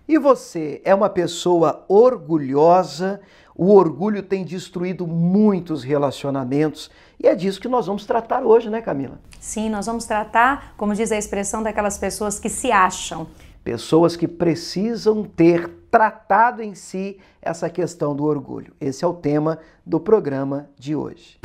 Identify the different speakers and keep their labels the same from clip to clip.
Speaker 1: E você é uma pessoa orgulhosa? O orgulho tem destruído muitos relacionamentos e é disso que nós vamos tratar hoje, né, Camila?
Speaker 2: Sim, nós vamos tratar, como diz a expressão, daquelas pessoas que se acham.
Speaker 1: Pessoas que precisam ter tratado em si essa questão do orgulho. Esse é o tema do programa de hoje.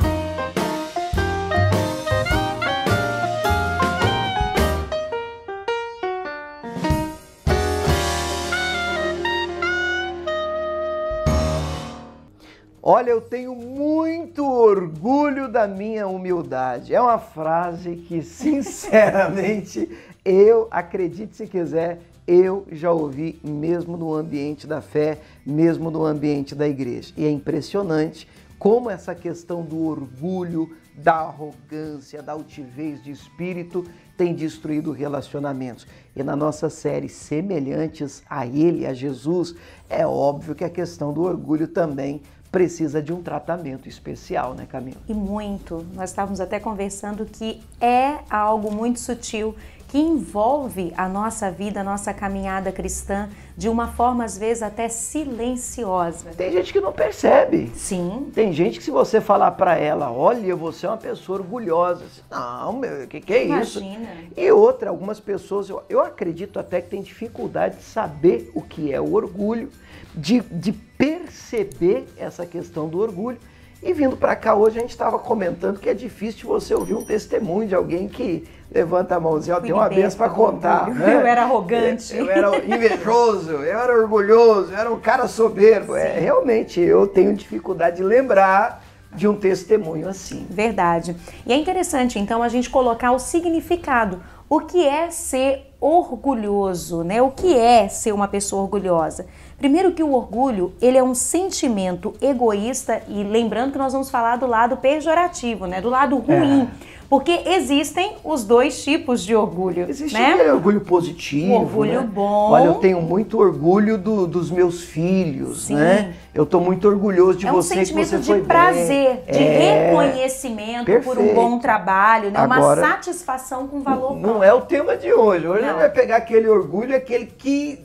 Speaker 1: Olha, eu tenho muito orgulho da minha humildade. É uma frase que, sinceramente, eu, acredite se quiser, eu já ouvi mesmo no ambiente da fé, mesmo no ambiente da igreja. E é impressionante como essa questão do orgulho, da arrogância, da altivez de espírito tem destruído relacionamentos. E na nossa série Semelhantes a Ele, a Jesus, é óbvio que a questão do orgulho também precisa de um tratamento especial, né, Camila?
Speaker 2: E muito. Nós estávamos até conversando que é algo muito sutil que envolve a nossa vida, a nossa caminhada cristã de uma forma, às vezes, até silenciosa.
Speaker 1: Tem gente que não percebe.
Speaker 2: Sim.
Speaker 1: Tem gente que se você falar para ela, olha, você é uma pessoa orgulhosa. Não, meu, o que é isso?
Speaker 2: Imagina.
Speaker 1: E outra, algumas pessoas, eu acredito até que tem dificuldade de saber o que é o orgulho, de perceber essa questão do orgulho. E vindo para cá hoje, a gente estava comentando que é difícil você ouvir um testemunho de alguém que levanta a mãozinha, tem uma benção para contar. Né?
Speaker 2: Eu era arrogante.
Speaker 1: Eu era invejoso, eu era orgulhoso, eu era um cara soberbo. Realmente, eu tenho dificuldade de lembrar de um testemunho assim.
Speaker 2: Verdade. E é interessante, então, a gente colocar o significado. O que é ser orgulhoso, né? O que é ser uma pessoa orgulhosa? Primeiro que o orgulho, ele é um sentimento egoísta e lembrando que nós vamos falar do lado pejorativo, né? Do lado ruim. Porque existem os dois tipos de orgulho.
Speaker 1: Existe
Speaker 2: né?
Speaker 1: Orgulho positivo.
Speaker 2: O orgulho
Speaker 1: né?
Speaker 2: bom.
Speaker 1: Olha, eu tenho muito orgulho dos meus filhos,
Speaker 2: Sim.
Speaker 1: né? Eu estou muito orgulhoso de você, que você foi bem.
Speaker 2: É um sentimento de prazer, de reconhecimento por um bom trabalho, né?
Speaker 1: Agora,
Speaker 2: uma satisfação com valor próprio.
Speaker 1: Não é o tema de hoje. Hoje a gente
Speaker 2: Não.
Speaker 1: vai pegar aquele orgulho, aquele que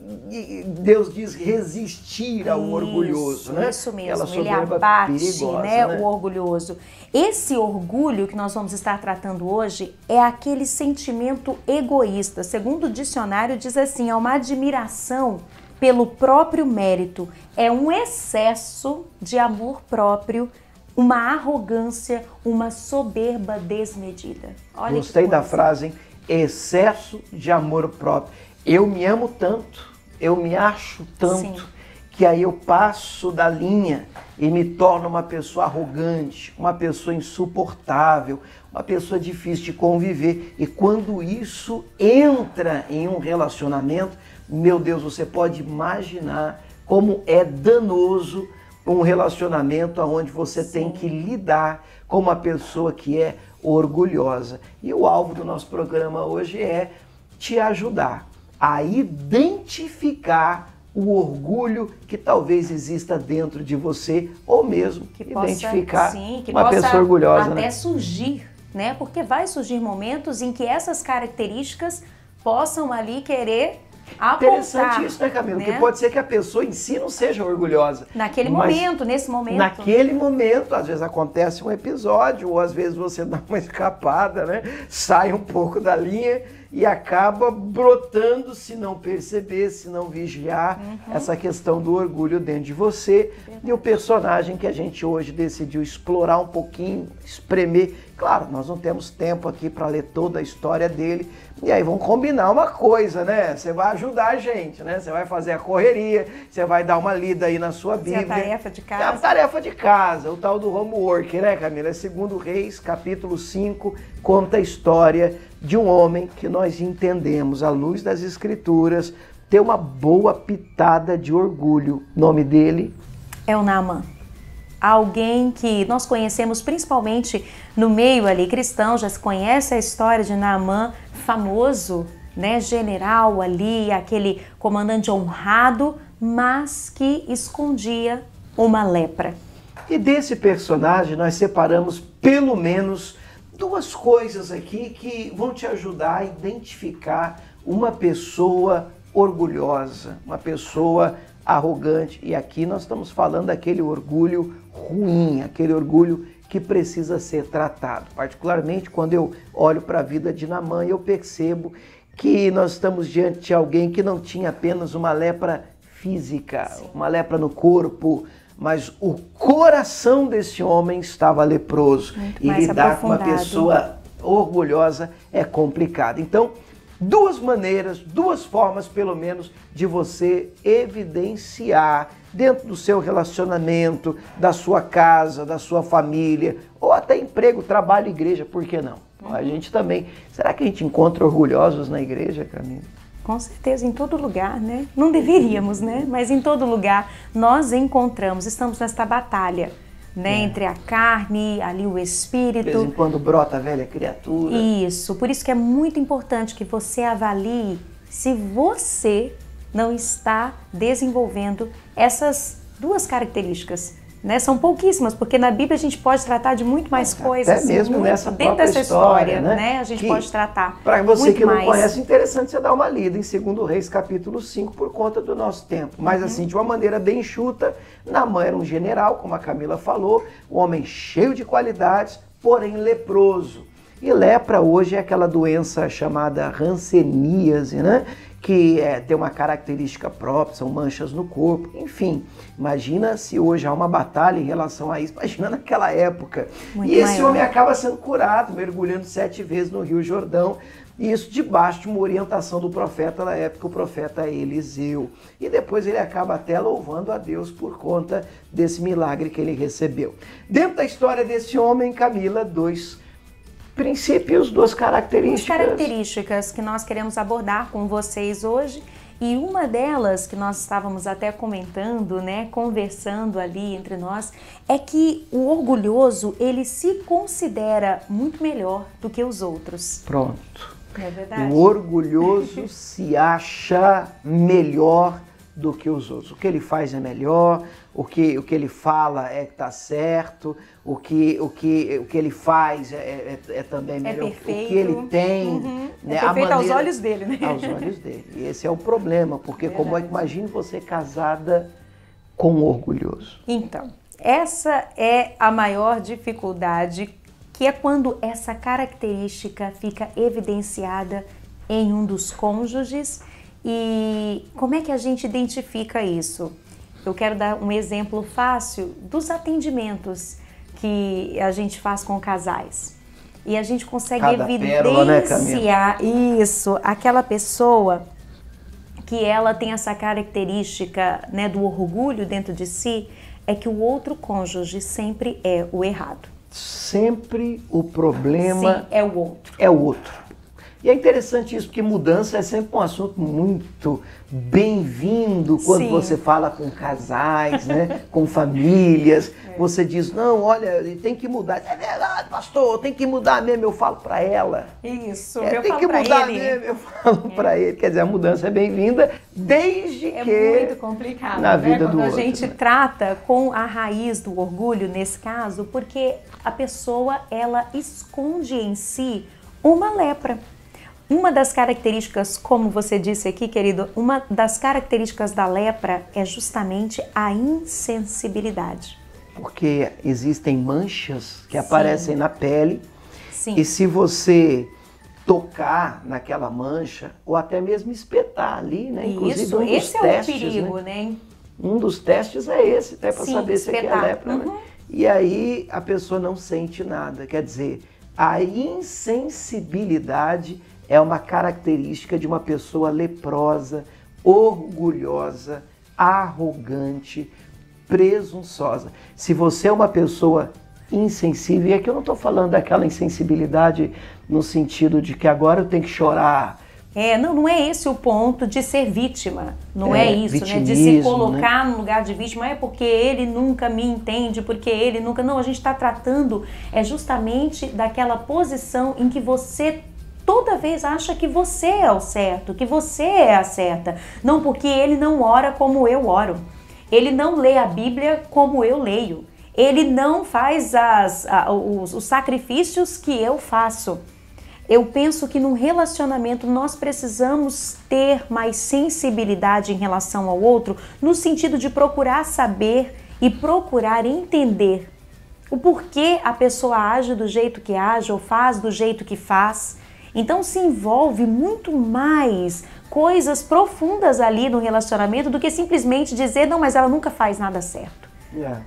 Speaker 1: Deus diz resistir ao orgulhoso, né?
Speaker 2: Isso mesmo,
Speaker 1: Aquela
Speaker 2: ele
Speaker 1: soberba
Speaker 2: abate,
Speaker 1: perigosa,
Speaker 2: né,
Speaker 1: né?
Speaker 2: o orgulhoso. Esse orgulho que nós vamos estar tratando hoje é aquele sentimento egoísta. Segundo o dicionário diz assim, é uma admiração pelo próprio mérito, é um excesso de amor próprio, uma arrogância, uma soberba desmedida. Olha,
Speaker 1: gostei da frase, hein? Excesso de amor próprio. Eu me amo tanto, eu me acho tanto,
Speaker 2: Sim.
Speaker 1: que aí eu passo da linha e me torno uma pessoa arrogante, uma pessoa insuportável, uma pessoa difícil de conviver. E quando isso entra em um relacionamento, meu Deus, você pode imaginar como é danoso um relacionamento onde você tem que lidar com uma pessoa que é orgulhosa. E o alvo do nosso programa hoje é te ajudar a identificar o orgulho que talvez exista dentro de você, ou mesmo
Speaker 2: que
Speaker 1: identificar
Speaker 2: que
Speaker 1: uma
Speaker 2: possa
Speaker 1: pessoa orgulhosa.
Speaker 2: até
Speaker 1: né?
Speaker 2: surgir, né? Porque vai surgir momentos em que essas características possam ali querer apontar.
Speaker 1: Interessante isso, né, Camila? Porque pode ser que a pessoa em si não seja orgulhosa.
Speaker 2: Naquele momento, nesse momento.
Speaker 1: Naquele momento, às vezes acontece um episódio, ou às vezes você dá uma escapada, né? Sai um pouco da linha e acaba brotando, se não perceber, se não vigiar, essa questão do orgulho dentro de você. E o personagem que a gente hoje decidiu explorar um pouquinho, espremer. Claro, nós não temos tempo aqui para ler toda a história dele. E aí vamos combinar uma coisa, né? Você vai ajudar a gente, né? Você vai fazer a correria, você vai dar uma lida aí na sua Bíblia.
Speaker 2: É a tarefa de casa.
Speaker 1: É a tarefa de casa, o tal do homework, né, Camila? É 2 Reis, capítulo 5, conta a história de um homem que nós entendemos, à luz das Escrituras, ter uma boa pitada de orgulho. O nome dele
Speaker 2: é o Naamã. Alguém que nós conhecemos principalmente no meio ali cristão, já se conhece a história de Naamã, famoso, né, general ali, aquele comandante honrado, mas que escondia uma lepra.
Speaker 1: E desse personagem nós separamos pelo menos 2 coisas aqui que vão te ajudar a identificar uma pessoa orgulhosa, uma pessoa arrogante. E aqui nós estamos falando daquele orgulho ruim, aquele orgulho que precisa ser tratado. Particularmente quando eu olho para a vida de Naamã, eu percebo que nós estamos diante de alguém que não tinha apenas uma lepra física, uma lepra no corpo, mas o coração desse homem estava leproso. E lidar com uma pessoa orgulhosa é complicado. Então, duas maneiras, duas formas pelo menos de você evidenciar dentro do seu relacionamento, da sua casa, da sua família, ou até emprego, trabalho, igreja, por que não? A gente também, será que a gente encontra orgulhosos na igreja, Camila?
Speaker 2: Com certeza, em todo lugar, né? Não deveríamos, né? Mas em todo lugar nós encontramos, estamos nesta batalha, né? Entre a carne, ali o espírito.
Speaker 1: De vez em quando brota a velha criatura.
Speaker 2: Isso, por isso que é muito importante que você avalie se você não está desenvolvendo essas duas características, né? São pouquíssimas, porque na Bíblia a gente pode tratar de muito mais coisas.
Speaker 1: Até mesmo
Speaker 2: muito,
Speaker 1: nessa
Speaker 2: dentro
Speaker 1: própria
Speaker 2: dessa história, né? A gente pode tratar.
Speaker 1: Para você
Speaker 2: muito
Speaker 1: que não
Speaker 2: mais.
Speaker 1: conhece, é interessante você dar uma lida em 2 Reis capítulo 5 por conta do nosso tempo. Mas assim, de uma maneira bem enxuta, Naamã era um general, como a Camila falou, um homem cheio de qualidades, porém leproso. E lepra hoje é aquela doença chamada hanseníase, né? Que tem uma característica própria, são manchas no corpo, enfim. Imagina se hoje há uma batalha em relação a isso, imagina naquela época.
Speaker 2: Muito
Speaker 1: e esse
Speaker 2: maior.
Speaker 1: homem acaba sendo curado, mergulhando 7 vezes no Rio Jordão, e isso debaixo de uma orientação do profeta da época, o profeta Eliseu. E depois ele acaba até louvando a Deus por conta desse milagre que ele recebeu. Dentro da história desse homem, Camila, dois princípios, duas características.
Speaker 2: As características que nós queremos abordar com vocês hoje, e uma delas que nós estávamos até comentando, né, conversando ali entre nós, é que o orgulhoso, ele se considera muito melhor do que os outros.
Speaker 1: Pronto.
Speaker 2: É verdade?
Speaker 1: O orgulhoso se acha melhor do que os outros. O que ele faz é melhor, o que ele fala é que está certo, o que ele faz é também melhor.
Speaker 2: Perfeito.
Speaker 1: O que ele tem. Né,
Speaker 2: é perfeito aos olhos dele, né?
Speaker 1: Aos olhos dele. E esse é o problema, porque imagine você casada com um orgulhoso.
Speaker 2: Então, essa é a maior dificuldade, que é quando essa característica fica evidenciada em um dos cônjuges. E como é que a gente identifica isso? Eu quero dar um exemplo fácil dos atendimentos que a gente faz com casais. E a gente consegue evidenciar isso, aquela pessoa que ela tem essa característica, né, do orgulho dentro de si, é que o outro cônjuge sempre é o errado.
Speaker 1: Sempre o problema.
Speaker 2: Sim, é o outro.
Speaker 1: É o outro. E é interessante isso, porque mudança é sempre um assunto muito bem-vindo quando
Speaker 2: Sim.
Speaker 1: você fala com casais, né? Com famílias. Você diz, não, olha, tem que mudar. É verdade, pastor, tem que mudar mesmo, eu falo para ela.
Speaker 2: Isso,
Speaker 1: eu tem que mudar mesmo, eu falo para ele. Quer dizer, a mudança é bem-vinda desde que...
Speaker 2: É muito complicado,
Speaker 1: na
Speaker 2: né?
Speaker 1: vida
Speaker 2: Quando
Speaker 1: do
Speaker 2: a
Speaker 1: outro,
Speaker 2: gente
Speaker 1: né?
Speaker 2: trata com a raiz do orgulho, nesse caso, porque a pessoa, ela esconde em si uma lepra. Uma das características, como você disse aqui, querido, uma das características da lepra é justamente a insensibilidade.
Speaker 1: Porque existem manchas que aparecem na pele.
Speaker 2: Sim.
Speaker 1: E se você tocar naquela mancha, ou até mesmo espetar ali, né? Inclusive,
Speaker 2: isso, esse é
Speaker 1: testes,
Speaker 2: o perigo, né?
Speaker 1: Um dos testes é esse, até para saber se é lepra, né? E aí a pessoa não sente nada. Quer dizer, a insensibilidade é uma característica de uma pessoa leprosa, orgulhosa, arrogante, presunçosa. Se você é uma pessoa insensível, e aqui eu não estou falando daquela insensibilidade no sentido de que agora eu tenho que chorar.
Speaker 2: Não é esse o ponto de ser vítima, não é isso, né? De se colocar no lugar de vítima, é porque ele nunca me entende, porque ele nunca... Não, a gente está tratando justamente daquela posição em que você toda vez acha que você é o certo, que você é a certa. Não, porque ele não ora como eu oro. Ele não lê a Bíblia como eu leio. Ele não faz os sacrifícios que eu faço. Eu penso que num relacionamento nós precisamos ter mais sensibilidade em relação ao outro, no sentido de procurar saber e procurar entender o porquê a pessoa age do jeito que age ou faz do jeito que faz. Então se envolve muito mais coisas profundas ali no relacionamento do que simplesmente dizer, não, mas ela nunca faz nada certo.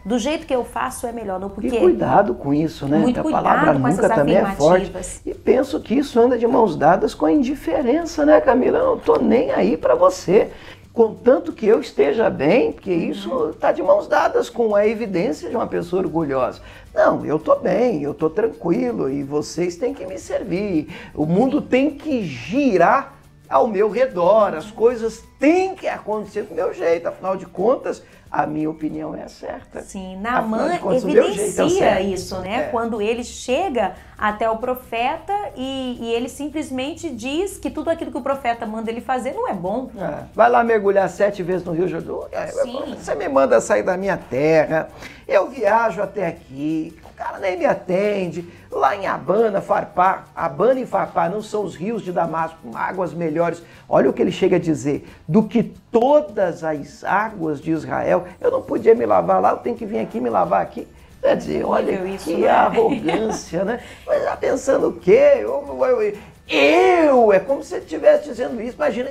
Speaker 2: Do jeito que eu faço é melhor, não, porque...
Speaker 1: E cuidado com isso, né?
Speaker 2: Muito
Speaker 1: a
Speaker 2: cuidado
Speaker 1: palavra
Speaker 2: com
Speaker 1: nunca
Speaker 2: essas
Speaker 1: também é forte. E penso que isso anda de mãos dadas com a indiferença, né, Camila? Eu não tô nem aí para você. Contanto que eu esteja bem, porque isso está de mãos dadas com a evidência de uma pessoa orgulhosa. Não, eu tô bem, eu tô tranquilo e vocês têm que me servir. O mundo tem que girar ao meu redor, as coisas têm que acontecer do meu jeito, afinal de contas, a minha opinião é a certa.
Speaker 2: Sim, Naamã evidencia isso, né?
Speaker 1: É.
Speaker 2: Quando ele chega até o profeta e ele simplesmente diz que tudo aquilo que o profeta manda ele fazer não é bom.
Speaker 1: É. Vai lá mergulhar 7 vezes no Rio Jordão. Você me manda sair da minha terra, eu viajo até aqui, o cara nem me atende. Lá em Abana, Farpar, Abana e Farpar não são os rios de Damasco com águas melhores. Olha o que ele chega a dizer, do que todas as águas de Israel. Eu não podia me lavar lá, eu tenho que vir aqui me lavar aqui. Quer dizer, olha isso, que arrogância, né? Mas tá pensando o quê? É como se você estivesse dizendo isso. Imagina,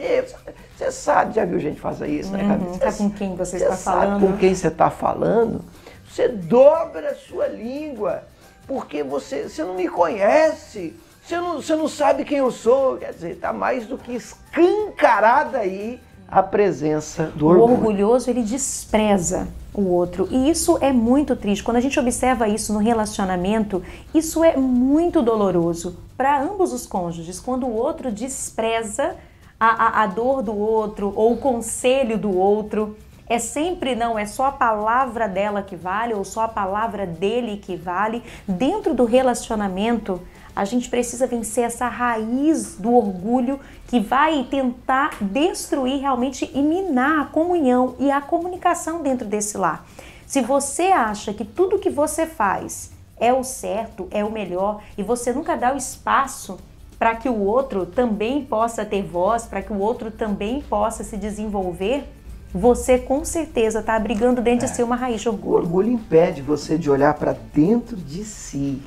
Speaker 1: você sabe, já viu gente fazer isso, né, Camila?
Speaker 2: Sabe com quem você está
Speaker 1: sabe
Speaker 2: falando?
Speaker 1: Com quem você está falando? Você dobra a sua língua, porque você não me conhece. Você não sabe quem eu sou. Quer dizer, está mais do que escancarada aí a presença do orgulho.
Speaker 2: O orgulhoso, ele despreza o outro. E isso é muito triste. Quando a gente observa isso no relacionamento, isso é muito doloroso para ambos os cônjuges. Quando o outro despreza a dor do outro ou o conselho do outro. É sempre não, é só a palavra dela que vale ou só a palavra dele que vale. Dentro do relacionamento, a gente precisa vencer essa raiz do orgulho que vai tentar destruir realmente e minar a comunhão e a comunicação dentro desse lar. Se você acha que tudo que você faz é o certo, é o melhor e você nunca dá o espaço para que o outro também possa ter voz, para que o outro também possa se desenvolver, você com certeza está abrigando dentro de si uma raiz de orgulho.
Speaker 1: O orgulho impede você de olhar para dentro de si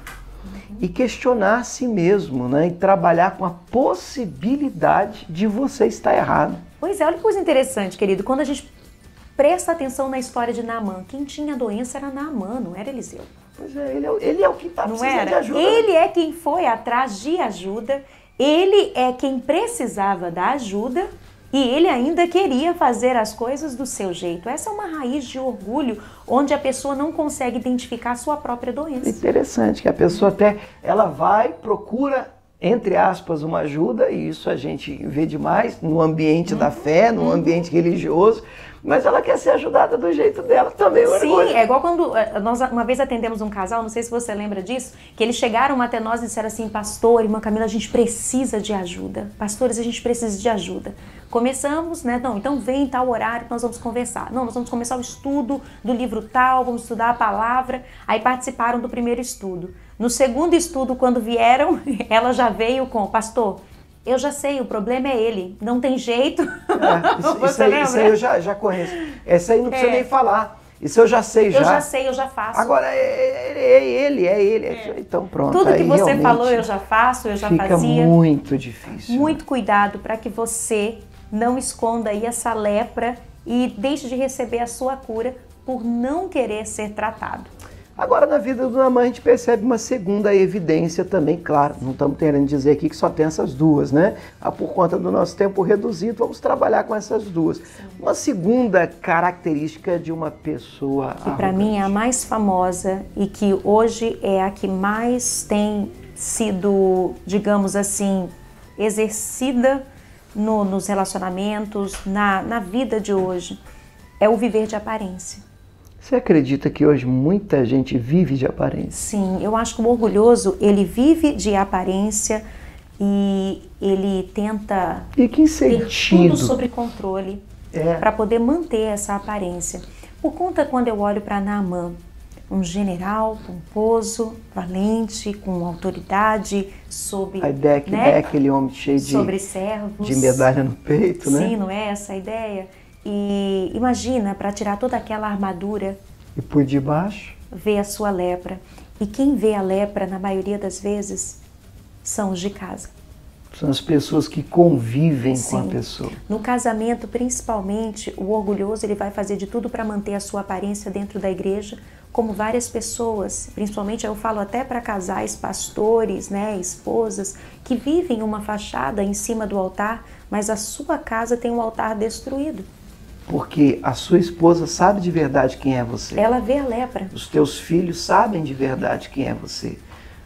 Speaker 1: e questionar a si mesmo, né? E trabalhar com a possibilidade de você estar errado.
Speaker 2: Pois é, olha que coisa interessante, querido. Quando a gente presta atenção na história de Naamã, quem tinha doença era Naamã, não era Eliseu.
Speaker 1: Pois é, ele é o que está precisando de ajuda.
Speaker 2: Ele é quem foi atrás de ajuda, ele é quem precisava da ajuda e ele ainda queria fazer as coisas do seu jeito. Essa é uma raiz de orgulho, onde a pessoa não consegue identificar a sua própria doença.
Speaker 1: Interessante, que a pessoa até, ela vai, procura, entre aspas, uma ajuda, e isso a gente vê demais no ambiente da fé, no ambiente religioso, mas ela quer ser ajudada do jeito dela também.
Speaker 2: Sim, é igual quando nós uma vez atendemos um casal, não sei se você lembra disso, que eles chegaram até nós e disseram assim, pastor, irmã Camila, a gente precisa de ajuda. Pastores, a gente precisa de ajuda. Começamos, né? Não, então vem em tal horário que nós vamos conversar. Não, nós vamos começar o estudo do livro tal, vamos estudar a palavra. Aí participaram do primeiro estudo. No segundo estudo, quando vieram, ela já veio com, pastor, eu já sei, o problema é ele, não tem jeito.
Speaker 1: Isso aí eu já conheço. Essa aí não precisa nem falar. Isso eu já sei, já.
Speaker 2: Eu já sei, eu já faço.
Speaker 1: Agora, é ele. Então pronto.
Speaker 2: Tudo que você falou eu já faço, eu já fazia.
Speaker 1: Fica muito difícil.
Speaker 2: Muito cuidado para que você não esconda aí essa lepra e deixe de receber a sua cura por não querer ser tratado.
Speaker 1: Agora, na vida do Naamã, a gente percebe uma segunda evidência também, claro, não estamos querendo dizer aqui que só tem essas duas, né? Por conta do nosso tempo reduzido, vamos trabalhar com essas duas. Sim. Uma segunda característica de uma pessoa
Speaker 2: que para mim é a mais famosa e que hoje é a que mais tem sido, digamos assim, exercida nos relacionamentos, na vida de hoje, é o viver de aparência.
Speaker 1: Você acredita que hoje muita gente vive de aparência?
Speaker 2: Sim, eu acho que o orgulhoso, ele vive de aparência e ele tenta
Speaker 1: ter
Speaker 2: tudo sob controle para poder manter essa aparência. Por conta, quando eu olho para Naamã, um general pomposo, valente, com autoridade, sob...
Speaker 1: A ideia que é aquele homem cheio
Speaker 2: sobre servos,
Speaker 1: de medalha no peito, né?
Speaker 2: Sim, não é essa a ideia? E imagina, para tirar toda aquela armadura...
Speaker 1: E por debaixo?
Speaker 2: Vê a sua lepra. E quem vê a lepra, na maioria das vezes, são os de casa.
Speaker 1: São as pessoas que convivem
Speaker 2: Sim.
Speaker 1: com a pessoa.
Speaker 2: No casamento, principalmente, o orgulhoso ele vai fazer de tudo para manter a sua aparência dentro da igreja, como várias pessoas, principalmente eu falo até para casais, pastores, né, esposas, que vivem uma fachada em cima do altar, mas a sua casa tem um altar destruído.
Speaker 1: Porque a sua esposa sabe de verdade quem é você.
Speaker 2: Ela vê a lepra.
Speaker 1: Os teus filhos sabem de verdade quem é você.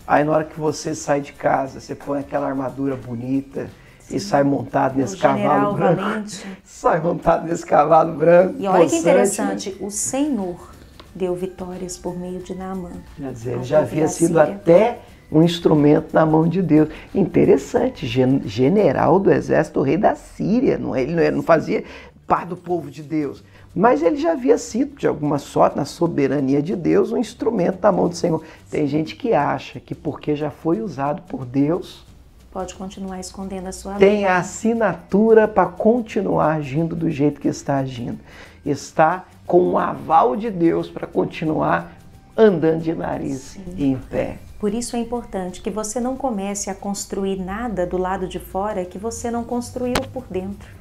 Speaker 1: Aí na hora que você sai de casa, você põe aquela armadura bonita, sim, e sai montado nesse cavalo branco. Valente. Sai montado nesse cavalo branco.
Speaker 2: E olha que interessante, né? O Senhor deu vitórias por meio de Naamã.
Speaker 1: Quer dizer, ele já havia sido até um instrumento na mão de Deus. Interessante, general do exército, o rei da Síria, ele não fazia parte do povo de Deus, mas ele já havia sido, de alguma sorte, na soberania de Deus, um instrumento na mão do Senhor. Tem gente que acha que porque já foi usado por Deus,
Speaker 2: pode continuar escondendo a sua
Speaker 1: tem a assinatura para continuar agindo do jeito que está agindo. Está com um aval de Deus para continuar andando de nariz, sim, e em pé.
Speaker 2: Por isso é importante que você não comece a construir nada do lado de fora que você não construiu por dentro.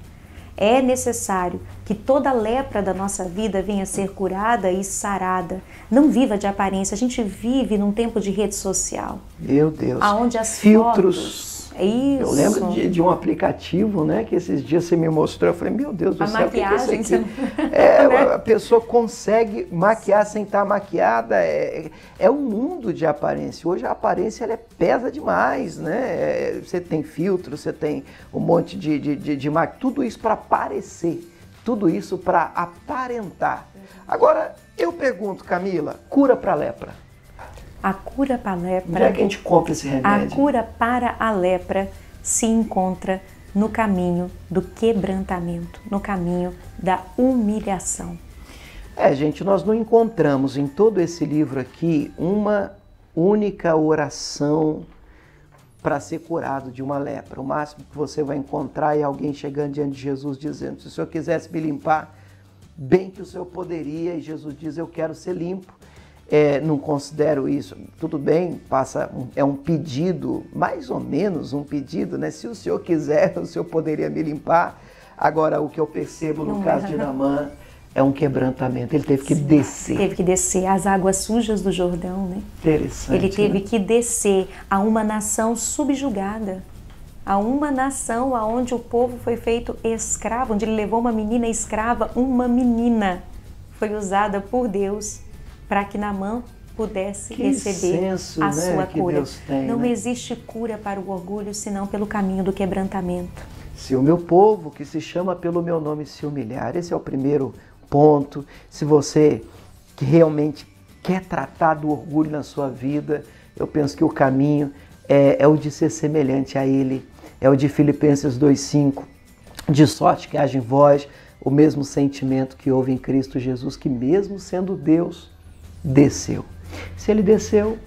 Speaker 2: É necessário que toda lepra da nossa vida venha a ser curada e sarada. Não viva de aparência. A gente vive num tempo de rede social.
Speaker 1: Meu Deus.
Speaker 2: Aonde as
Speaker 1: filtros.
Speaker 2: Isso.
Speaker 1: Eu lembro de um aplicativo, né, que esses dias você me mostrou. Eu falei, meu Deus do céu,
Speaker 2: maquiagem,
Speaker 1: o que é isso aqui? A pessoa consegue maquiar sem estar maquiada. É um mundo de aparência. Hoje a aparência ela pesa demais, né? Você tem filtro, você tem um monte de maquiagem. Tudo isso para parecer. Tudo isso para aparentar. Agora, eu pergunto, Camila, cura para lepra.
Speaker 2: A cura para a lepra...
Speaker 1: Onde é que a gente compra esse remédio?
Speaker 2: A cura para a lepra se encontra no caminho do quebrantamento, no caminho da humilhação.
Speaker 1: Gente, nós não encontramos em todo esse livro aqui uma única oração para ser curado de uma lepra. O máximo que você vai encontrar é alguém chegando diante de Jesus dizendo, se o Senhor quisesse me limpar, bem que o Senhor poderia, e Jesus diz, eu quero ser limpo. Não considero isso, tudo bem, é um pedido, mais ou menos um pedido, né? Se o Senhor quiser, o Senhor poderia me limpar. Agora, o que eu percebo no caso de Naamã é um quebrantamento, ele teve que descer.
Speaker 2: Teve que descer as águas sujas do Jordão, né?
Speaker 1: Interessante.
Speaker 2: Ele teve que descer a uma nação subjugada, a uma nação onde o povo foi feito escravo, onde ele levou uma menina escrava, uma menina foi usada por Deus para que Naamã pudesse receber a sua cura. Não existe cura para o orgulho senão pelo caminho do quebrantamento.
Speaker 1: Se o meu povo, que se chama pelo meu nome, se humilhar, esse é o primeiro ponto. Se você que realmente quer tratar do orgulho na sua vida, eu penso que o caminho é o de ser semelhante a ele, é o de Filipenses 2,5, de sorte que haja em vós o mesmo sentimento que houve em Cristo Jesus, que mesmo sendo Deus, desceu. Se ele desceu,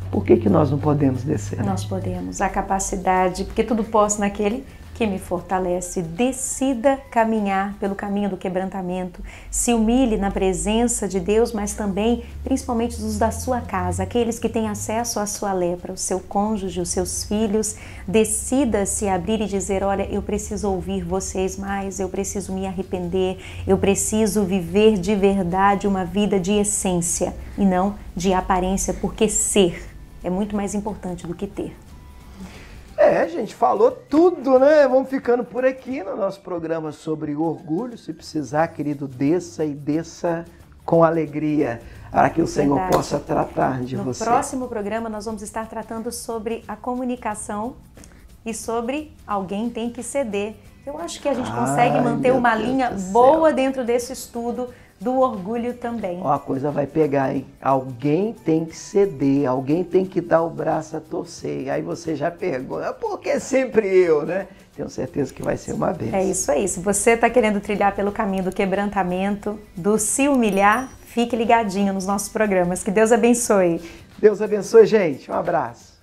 Speaker 1: por que nós não podemos descer?
Speaker 2: Nós podemos. A capacidade, porque tudo posso naquele que me fortalece. Decida caminhar pelo caminho do quebrantamento. Se humilhe na presença de Deus, mas também, principalmente os da sua casa, aqueles que têm acesso à sua lepra, o seu cônjuge, os seus filhos. Decida se abrir e dizer, olha, eu preciso ouvir vocês mais, eu preciso me arrepender, eu preciso viver de verdade uma vida de essência e não de aparência, porque ser é muito mais importante do que ter.
Speaker 1: A gente falou tudo, né? Vamos ficando por aqui no nosso programa sobre orgulho. Se precisar, querido, desça e desça com alegria, para que o Senhor possa tratar de você.
Speaker 2: No próximo programa nós vamos estar tratando sobre a comunicação e sobre alguém tem que ceder. Eu acho que a gente consegue manter uma linha boa dentro desse estudo do orgulho também.
Speaker 1: Ó, a coisa vai pegar, hein? Alguém tem que ceder, alguém tem que dar o braço a torcer. Aí você já pergunta, por que sempre eu, né? Tenho certeza que vai ser uma bênção.
Speaker 2: É isso aí. Se você está querendo trilhar pelo caminho do quebrantamento, do se humilhar, fique ligadinho nos nossos programas. Que Deus abençoe.
Speaker 1: Deus abençoe, gente. Um abraço.